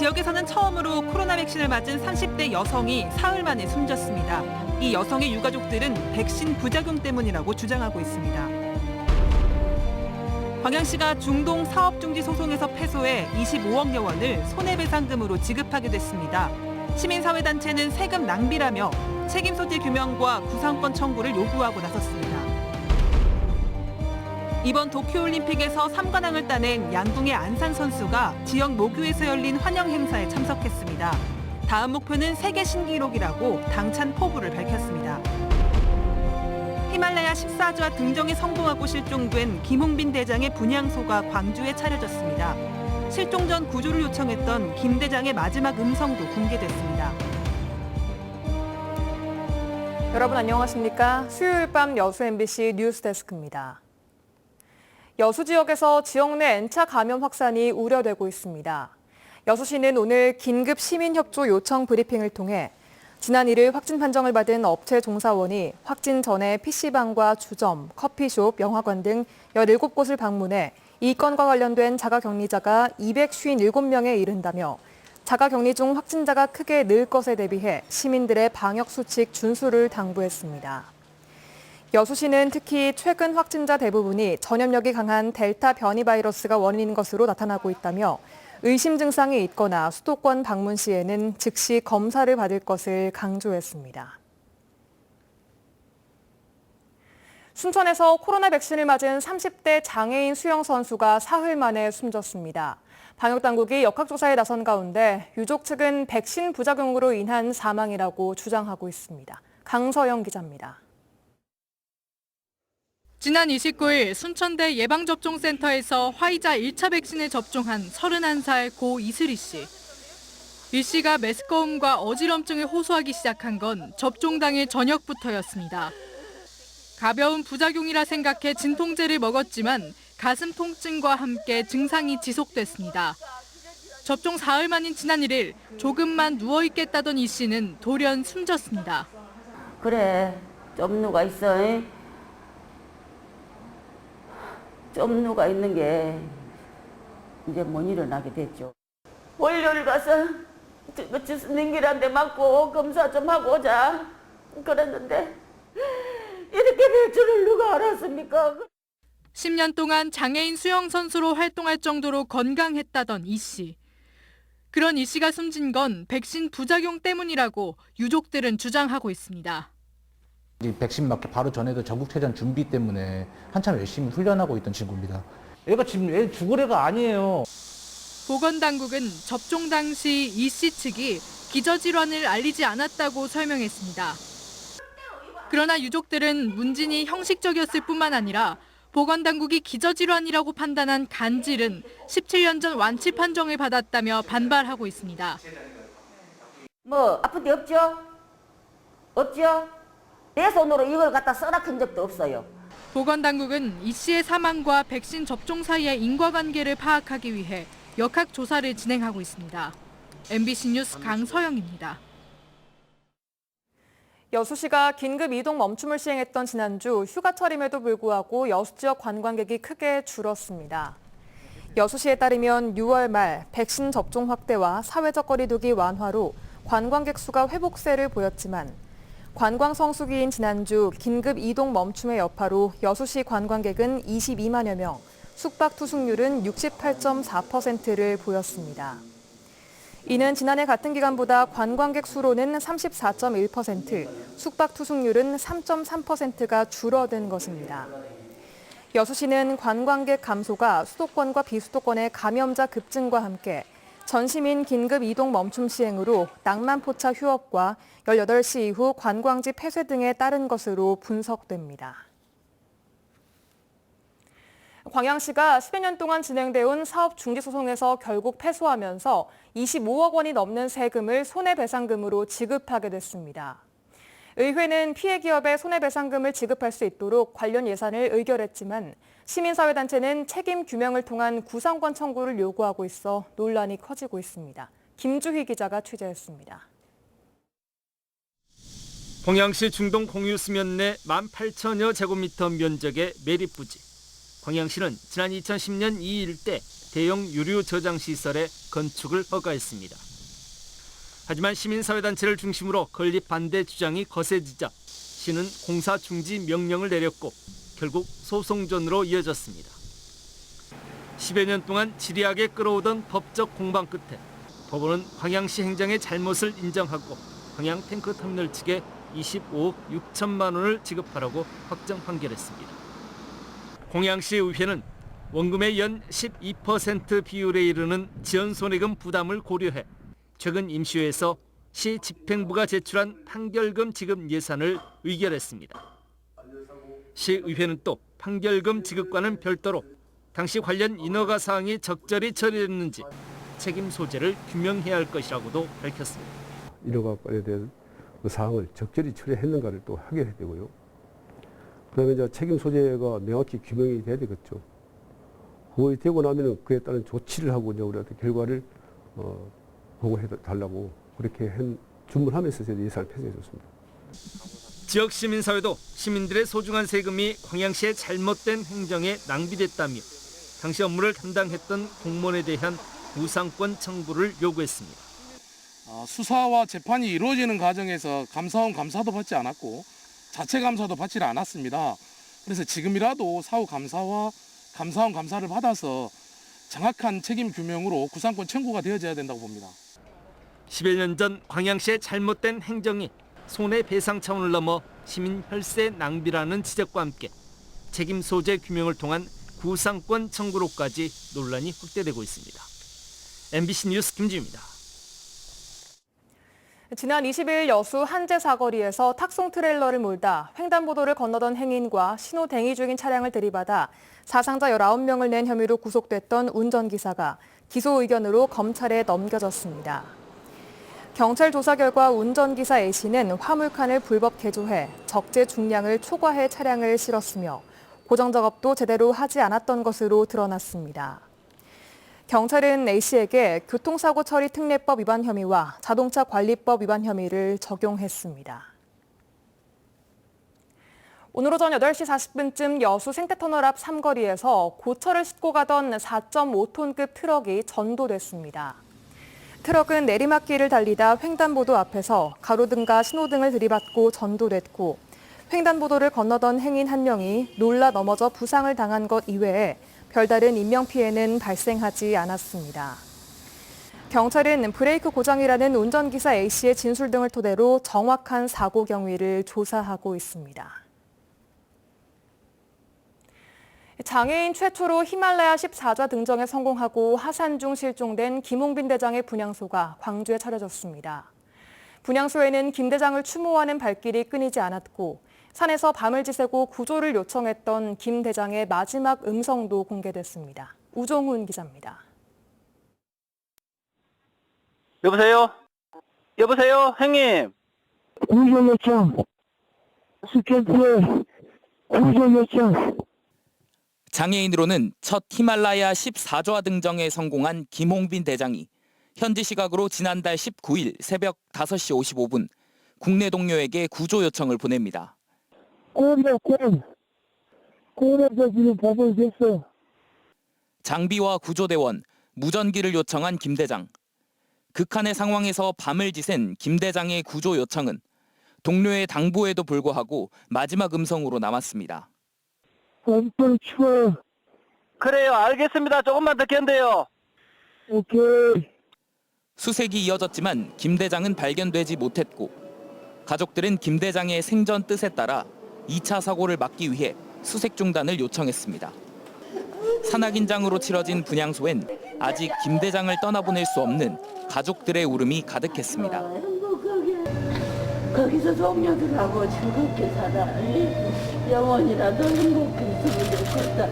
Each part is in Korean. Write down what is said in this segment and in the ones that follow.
지역에서는 처음으로 코로나 백신을 맞은 30대 여성이 사흘 만에 숨졌습니다. 이 여성의 유가족들은 백신 부작용 때문이라고 주장하고 있습니다. 광양시가 중동 사업중지 소송에서 패소해 25억여 원을 손해배상금으로 지급하게 됐습니다. 시민사회단체는 세금 낭비라며 책임 소재 규명과 구상권 청구를 요구하고 나섰습니다. 이번 도쿄올림픽에서 3관왕을 따낸 양궁의 안산 선수가 지역 모교에서 열린 환영 행사에 참석했습니다. 다음 목표는 세계 신기록이라고 당찬 포부를 밝혔습니다. 히말라야 14주와 등정에 성공하고 실종된 김홍빈 대장의 분향소가 광주에 차려졌습니다. 실종 전 구조를 요청했던 김 대장의 마지막 음성도 공개됐습니다. 여러분 안녕하십니까? 수요일 밤 여수 MBC 뉴스데스크입니다. 여수 지역에서 지역 내 N차 감염 확산이 우려되고 있습니다. 여수시는 오늘 긴급 시민협조 요청 브리핑을 통해 지난 1일 확진 판정을 받은 업체 종사원이 확진 전에 PC방과 주점, 커피숍, 영화관 등 17곳을 방문해 이 건과 관련된 자가격리자가 257명에 이른다며 자가격리 중 확진자가 크게 늘 것에 대비해 시민들의 방역수칙 준수를 당부했습니다. 여수시는 특히 최근 확진자 대부분이 전염력이 강한 델타 변이 바이러스가 원인인 것으로 나타나고 있다며 의심 증상이 있거나 수도권 방문 시에는 즉시 검사를 받을 것을 강조했습니다. 순천에서 코로나 백신을 맞은 30대 장애인 수영 선수가 사흘 만에 숨졌습니다. 방역당국이 역학조사에 나선 가운데 유족 측은 백신 부작용으로 인한 사망이라고 주장하고 있습니다. 강서영 기자입니다. 지난 29일 순천대 예방접종센터에서 화이자 1차 백신을 접종한 31살 고 이슬희 씨. 이 씨가 메스꺼움과 어지럼증을 호소하기 시작한 건 접종 당일 저녁부터였습니다. 가벼운 부작용이라 생각해 진통제를 먹었지만 가슴 통증과 함께 증상이 지속됐습니다. 접종 사흘 만인 지난 1일 조금만 누워있겠다던 이 씨는 돌연 숨졌습니다. 그래, 좀 누가 있어. 좀 누가 있는 게 이제 못 일어나게 됐죠. 월요일 가서 스님길한테 맞고 검사 좀 하고 오자 그랬는데 이렇게 될 줄을 누가 알았습니까? 10년 동안 장애인 수영 선수로 활동할 정도로 건강했다던 이 씨. 그런 이 씨가 숨진 건 백신 부작용 때문이라고 유족들은 주장하고 있습니다. 백신 맞기 바로 전에도 전국체전 준비 때문에 한참 열심히 훈련하고 있던 친구입니다. 얘가 지금 애 죽을 애가 아니에요. 보건당국은 접종 당시 이 씨 측이 기저질환을 알리지 않았다고 설명했습니다. 그러나 유족들은 문진이 형식적이었을 뿐만 아니라 보건당국이 기저질환이라고 판단한 간질은 17년 전 완치 판정을 받았다며 반발하고 있습니다. 뭐 아픈 데 없죠? 없죠? 내 손으로 이걸 갖다 써라큰 적도 없어요. 보건당국은 이 씨의 사망과 백신 접종 사이의 인과관계를 파악하기 위해 역학조사를 진행하고 있습니다. MBC 뉴스 강서영입니다. 여수시가 긴급 이동 멈춤을 시행했던 지난주 휴가철임에도 불구하고 여수 지역 관광객이 크게 줄었습니다. 여수시에 따르면 6월 말 백신 접종 확대와 사회적 거리 두기 완화로 관광객 수가 회복세를 보였지만 관광 성수기인 지난주 긴급 이동 멈춤의 여파로 여수시 관광객은 22만여 명, 숙박 투숙률은 68.4%를 보였습니다. 이는 지난해 같은 기간보다 관광객 수로는 34.1%, 숙박 투숙률은 3.3%가 줄어든 것입니다. 여수시는 관광객 감소가 수도권과 비수도권의 감염자 급증과 함께 전시민 긴급 이동 멈춤 시행으로 낭만포차 휴업과 18시 이후 관광지 폐쇄 등에 따른 것으로 분석됩니다. 광양시가 10여 년 동안 진행돼 온 사업 중지 소송에서 결국 패소하면서 25억 원이 넘는 세금을 손해배상금으로 지급하게 됐습니다. 의회는 피해 기업에 손해배상금을 지급할 수 있도록 관련 예산을 의결했지만 시민사회단체는 책임 규명을 통한 구상권 청구를 요구하고 있어 논란이 커지고 있습니다. 김주희 기자가 취재했습니다. 광양시 중동 공유 수면 내 18,000여 제곱미터 면적의 매립부지. 광양시는 지난 2010년 이 일대 대형 유류 저장 시설의 건축을 허가했습니다. 하지만 시민사회단체를 중심으로 건립 반대 주장이 거세지자 시는 공사 중지 명령을 내렸고 결국 소송전으로 이어졌습니다. 10여 년 동안 지리하게 끌어오던 법적 공방 끝에 법원은 광양시 행정의 잘못을 인정하고 광양 탱크터미널 측에 25억 6천만 원을 지급하라고 확정 판결했습니다. 광양시 의회는 원금의 연 12% 비율에 이르는 지연손해금 부담을 고려해 최근 임시회에서 시 집행부가 제출한 판결금 지급 예산을 의결했습니다. 시의회는 또 판결금 지급과는 별도로 당시 관련 인허가 사항이 적절히 처리됐는지 책임 소재를 규명해야 할 것이라고도 밝혔습니다. 인허가권에 대한 그 사항을 적절히 처리했는가를 또 확인해야 되고요. 그다음에 이제 책임 소재가 명확히 규명이 돼야 되겠죠. 그거 되고 나면은 그에 따른 조치를 하고 이제 우리한테 결과를 보고해 달라고 그렇게 주문하면서 저희 예산을 편성해줬습니다. 지역 시민사회도 시민들의 소중한 세금이 광양시의 잘못된 행정에 낭비됐다며 당시 업무를 담당했던 공무원에 대한 무상권 청구를 요구했습니다. 수사와 재판이 이루어지는 과정에서 감사원 감사도 받지 않았고 자체 감사도 받지 않았습니다. 그래서 지금이라도 사후 감사와 감사원 감사를 받아서 정확한 책임 규명으로 구상권 청구가 되어져야 된다고 봅니다. 10여 년 전 광양시의 잘못된 행정이 손해배상 차원을 넘어 시민 혈세 낭비라는 지적과 함께 책임 소재 규명을 통한 구상권 청구로까지 논란이 확대되고 있습니다. MBC 뉴스 김지우입니다. 지난 20일 여수 한제 사거리에서 탁송 트레일러를 몰다 횡단보도를 건너던 행인과 신호 대기 중인 차량을 들이받아 사상자 19명을 낸 혐의로 구속됐던 운전기사가 기소 의견으로 검찰에 넘겨졌습니다. 경찰 조사 결과 운전기사 A씨는 화물칸을 불법 개조해 적재 중량을 초과해 차량을 실었으며 고정 작업도 제대로 하지 않았던 것으로 드러났습니다. 경찰은 A씨에게 교통사고 처리 특례법 위반 혐의와 자동차 관리법 위반 혐의를 적용했습니다. 오늘 오전 8시 40분쯤 여수 생태터널 앞 삼거리에서 고철을 싣고 가던 4.5톤급 트럭이 전도됐습니다. 트럭은 내리막길을 달리다 횡단보도 앞에서 가로등과 신호등을 들이받고 전도됐고 횡단보도를 건너던 행인 한 명이 놀라 넘어져 부상을 당한 것 이외에 별다른 인명피해는 발생하지 않았습니다. 경찰은 브레이크 고장이라는 운전기사 A씨의 진술 등을 토대로 정확한 사고 경위를 조사하고 있습니다. 장애인 최초로 히말라야 14좌 등정에 성공하고 하산 중 실종된 김홍빈 대장의 분향소가 광주에 차려졌습니다. 분향소에는 김 대장을 추모하는 발길이 끊이지 않았고 산에서 밤을 지새고 구조를 요청했던 김 대장의 마지막 음성도 공개됐습니다. 우종훈 기자입니다. 여보세요? 여보세요? 형님? 구조 요청. 스캔트에 구조 요청. 장애인으로는 첫 히말라야 14좌 등정에 성공한 김홍빈 대장이 현지 시각으로 지난달 19일 새벽 5시 55분 국내 동료에게 구조 요청을 보냅니다. 곰에서 지금 밥을 줬어. 장비와 구조대원, 무전기를 요청한 김 대장. 극한의 상황에서 밤을 지샌 김 대장의 구조 요청은 동료의 당부에도 불구하고 마지막 음성으로 남았습니다. 엄청 추워. 그래요, 알겠습니다. 조금만 더 견뎌요. 오케이. 수색이 이어졌지만 김 대장은 발견되지 못했고 가족들은 김 대장의 생전 뜻에 따라 2차 사고를 막기 위해 수색 중단을 요청했습니다. 산악인장으로 치러진 분향소엔 아직 김 대장을 떠나보낼 수 없는 가족들의 울음이 가득했습니다. 거기서 동료들하고 즐겁게 살아. 영원이라도 행복했으면 좋겠다.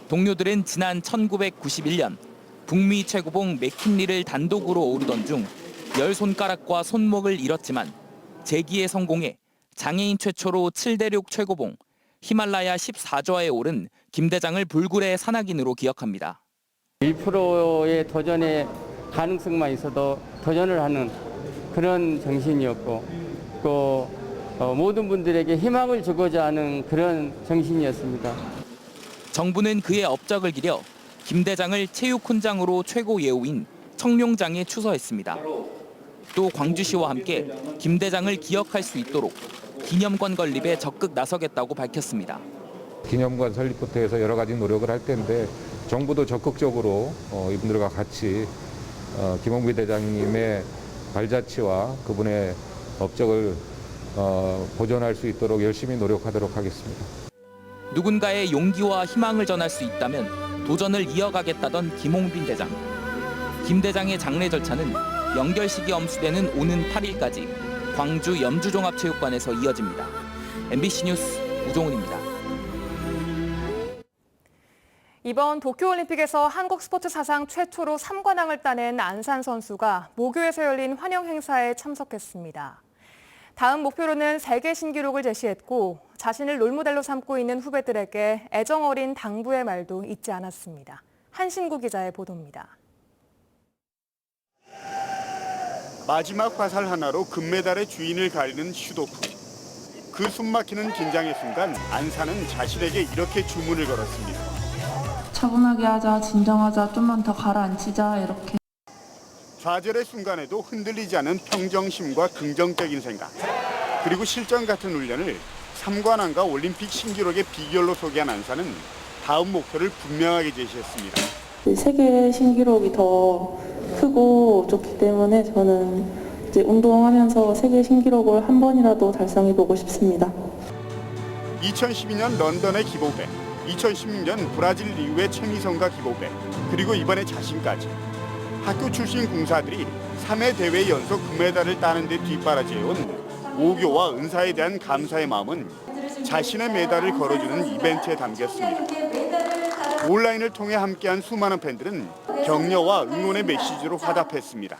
동료들은 지난 1991년 북미 최고봉 맥킨리를 단독으로 오르던 중 10손가락과 손목을 잃었지만 재기에 성공해 장애인 최초로 7대륙 최고봉 히말라야 14좌에 오른 김 대장을 불굴의 산악인으로 기억합니다. 1%의 도전의 가능성만 있어도 도전을 하는 그런 정신이었고 또 모든 분들에게 희망을 주고자 하는 그런 정신이었습니다. 정부는 그의 업적을 기려 김 대장을 체육훈장으로 최고 예우인 청룡장에 추서했습니다. 또 광주시와 함께 김 대장을 기억할 수 있도록 기념관 건립에 적극 나서겠다고 밝혔습니다. 기념관 설립부터 해서 여러 가지 노력을 할 텐데 정부도 적극적으로 이분들과 같이 김홍기 대장님의 발자취와 그분의 업적을 보존할 수 있도록 열심히 노력하도록 하겠습니다. 누군가의 용기와 희망을 전할 수 있다면 도전을 이어가겠다던 김홍빈 대장. 김 대장의 장례 절차는 연결식이 엄수되는 오는 8일까지 광주 염주종합체육관에서 이어집니다. MBC 뉴스 우종훈입니다. 이번 도쿄올림픽에서 한국 스포츠 사상 최초로 3관왕을 따낸 안산 선수가 모교에서 열린 환영 행사에 참석했습니다. 다음 목표로는 세계 신기록을 제시했고 자신을 롤모델로 삼고 있는 후배들에게 애정 어린 당부의 말도 잊지 않았습니다. 한신구 기자의 보도입니다. 마지막 화살 하나로 금메달의 주인을 가리는 슈도프. 그 숨막히는 긴장의 순간 안산은 자신에게 이렇게 주문을 걸었습니다. 차분하게 하자, 진정하자, 좀만 더 가라앉히자 이렇게. 좌절의 순간에도 흔들리지 않은 평정심과 긍정적인 생각. 그리고 실전 같은 훈련을 3관왕과 올림픽 신기록의 비결로 소개한 안산은 다음 목표를 분명하게 제시했습니다. 세계 신기록이 더 크고 좋기 때문에 저는 이제 운동하면서 세계 신기록을 한 번이라도 달성해보고 싶습니다. 2012년 런던의 기보배, 2016년 브라질 리우의 최미성과 기보배, 그리고 이번에 자신까지. 학교 출신 공사들이 3회 대회 연속 금메달을 따는 데 뒷바라지해온 오교와 은사에 대한 감사의 마음은 자신의 메달을 걸어주는 이벤트에 담겼습니다. 온라인을 통해 함께한 수많은 팬들은 격려와 응원의 메시지로 화답했습니다.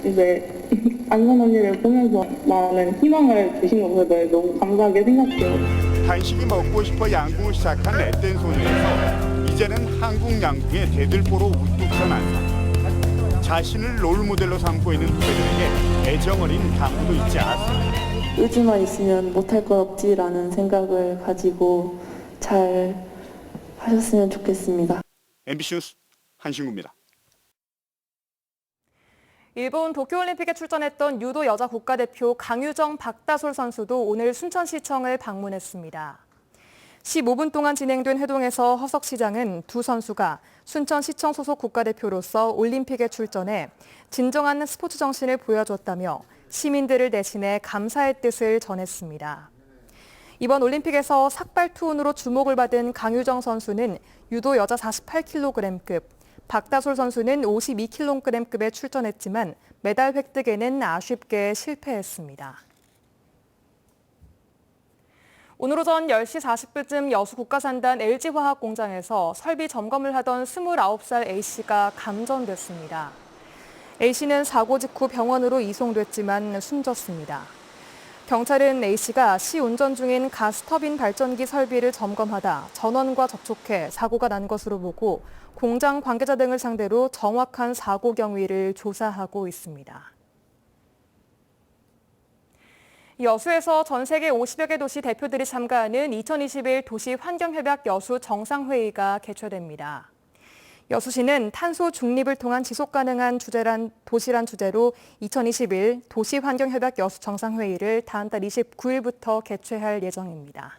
이제 안산 언니를 보면서 많은 희망을 주신 것에 너무 감사하게 생각해요. 간식이 먹고 싶어 양궁을 시작한 앳된 소녀에서 이제는 한국 양궁의 대들보로 우뚝 선 안산. 자신을 롤모델로 삼고 있는 후배들에게 애정 어린 당부도 잊지 않았습니다. 의지만 있으면 못할 건 없지라는 생각을 가지고 잘 하셨으면 좋겠습니다. MBC 뉴스 한신구입니다. 일본 도쿄올림픽에 출전했던 유도 여자 국가대표 강유정, 박다솔 선수도 오늘 순천시청을 방문했습니다. 15분 동안 진행된 회동에서 허석 시장은 두 선수가 순천시청 소속 국가대표로서 올림픽에 출전해 진정한 스포츠 정신을 보여줬다며 시민들을 대신해 감사의 뜻을 전했습니다. 이번 올림픽에서 삭발 투혼으로 주목을 받은 강유정 선수는 유도 여자 48kg급, 박다솔 선수는 52kg급에 출전했지만 메달 획득에는 아쉽게 실패했습니다. 오늘 오전 10시 40분쯤 여수 국가산단 LG화학공장에서 설비 점검을 하던 29살 A씨가 감전됐습니다. A씨는 사고 직후 병원으로 이송됐지만 숨졌습니다. 경찰은 A씨가 시운전 중인 가스터빈 발전기 설비를 점검하다 전원과 접촉해 사고가 난 것으로 보고 공장 관계자 등을 상대로 정확한 사고 경위를 조사하고 있습니다. 여수에서 전 세계 50여 개 도시 대표들이 참가하는 2021 도시환경협약 여수 정상회의가 개최됩니다. 여수시는 탄소 중립을 통한 지속가능한 도시란 주제로 2021 도시환경협약 여수 정상회의를 다음 달 29일부터 개최할 예정입니다.